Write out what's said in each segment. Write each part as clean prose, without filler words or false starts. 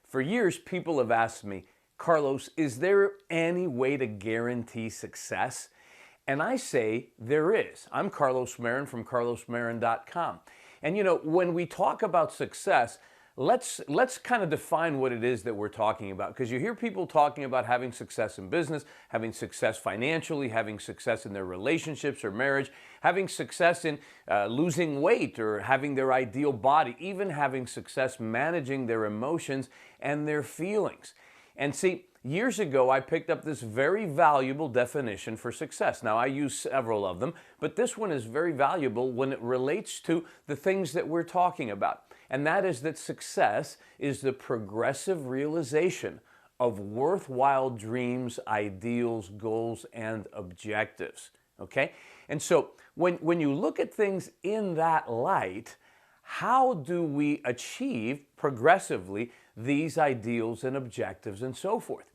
For years, people have asked me, Carlos, is there any way to guarantee success? And I say there is. I'm Carlos Marin from carlosmarin.com. And when we talk about success, let's kind of define what it is that we're talking about, because you hear people talking about having success in business, having success financially, having success in their relationships or marriage, having success in losing weight or having their ideal body, even having success managing their emotions and their feelings. And see, years ago, I picked up this very valuable definition for success. Now, I use several of them, but this one is very valuable when it relates to the things that we're talking about. And that is that success is the progressive realization of worthwhile dreams, ideals, goals, and objectives. Okay? And so when you look at things in that light, how do we achieve progressively these ideals and objectives and so forth?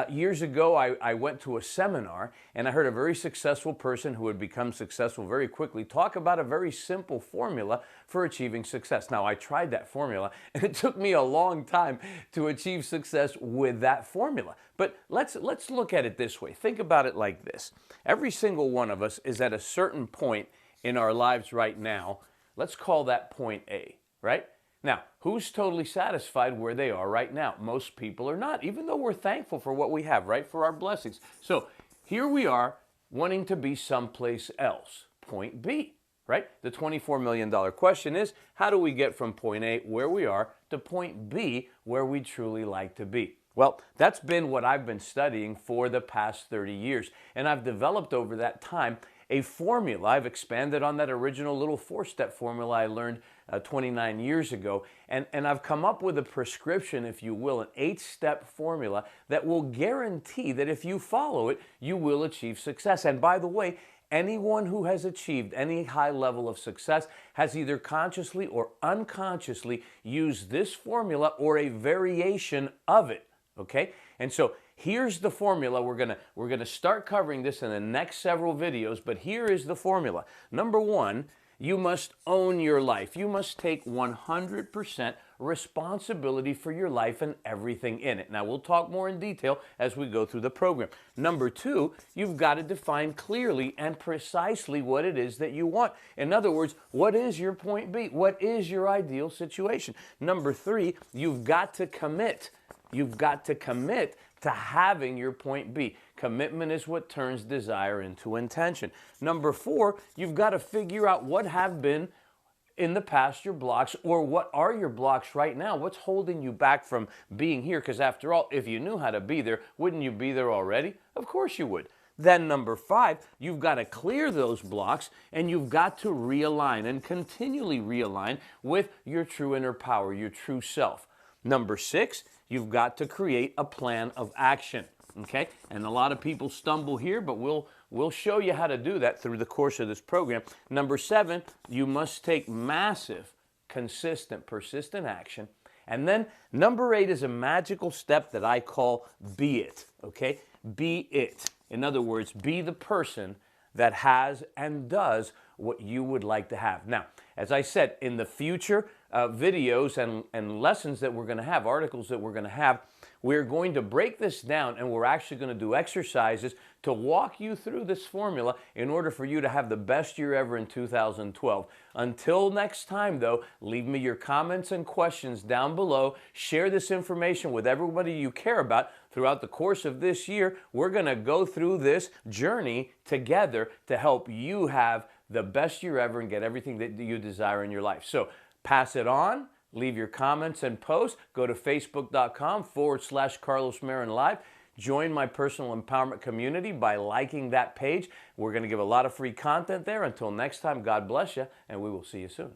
Years ago, I went to a seminar and I heard a very successful person who had become successful very quickly talk about a very simple formula for achieving success. Now, I tried that formula and it took me a long time to achieve success with that formula. But let's look at it this way. Think about it like this. Every single one of us is at a certain point in our lives right now. Let's call that point A, right? Now, who's totally satisfied where they are right now? Most people are not, even though we're thankful for what we have, right? For our blessings. So here we are wanting to be someplace else, point B, right? The $24 million question is, how do we get from point A, where we are, to point B, where we truly like to be? Well, that's been what I've been studying for the past 30 years. And I've developed over that time a formula. I've expanded on that original little 4-step formula I learned 29 years ago. And I've come up with a prescription, if you will, an 8-step formula that will guarantee that if you follow it, you will achieve success. And by the way, anyone who has achieved any high level of success has either consciously or unconsciously used this formula or a variation of it. Okay? And so here's the formula. We're gonna start covering this in the next several videos, but here is the formula. Number one, you must own your life. You must take 100% responsibility for your life and everything in it. Now, we'll talk more in detail as we go through the program. Number two, you've got to define clearly and precisely what it is that you want. In other words, what is your point B? What is your ideal situation? Number three, you've got to commit. You've got to commit to having your point B. Commitment is what turns desire into intention. Number four, you've got to figure out what have been in the past your blocks, or what are your blocks right now? What's holding you back from being here? Because after all, if you knew how to be there, wouldn't you be there already? Of course you would. Then number five, you've got to clear those blocks and you've got to realign and continually realign with your true inner power, your true self. Number six, you've got to create a plan of action, okay? And a lot of people stumble here, but we'll show you how to do that through the course of this program. Number seven, you must take massive, consistent, persistent action. And then number eight is a magical step that I call be it, okay? Be it. In other words, be the person that has and does what you would like to have. Now, as I said, in the future videos and lessons that we're going to have, articles that we're going to have, we're going to break this down and we're actually going to do exercises to walk you through this formula in order for you to have the best year ever in 2012. Until next time, though, leave me your comments and questions down below. Share this information with everybody you care about. Throughout the course of this year, we're going to go through this journey together to help you have the best year ever and get everything that you desire in your life. So pass it on. Leave your comments and posts. Go to facebook.com/Carlos Marin Live. Join my personal empowerment community by liking that page. We're going to give a lot of free content there. Until next time, God bless you, and we will see you soon.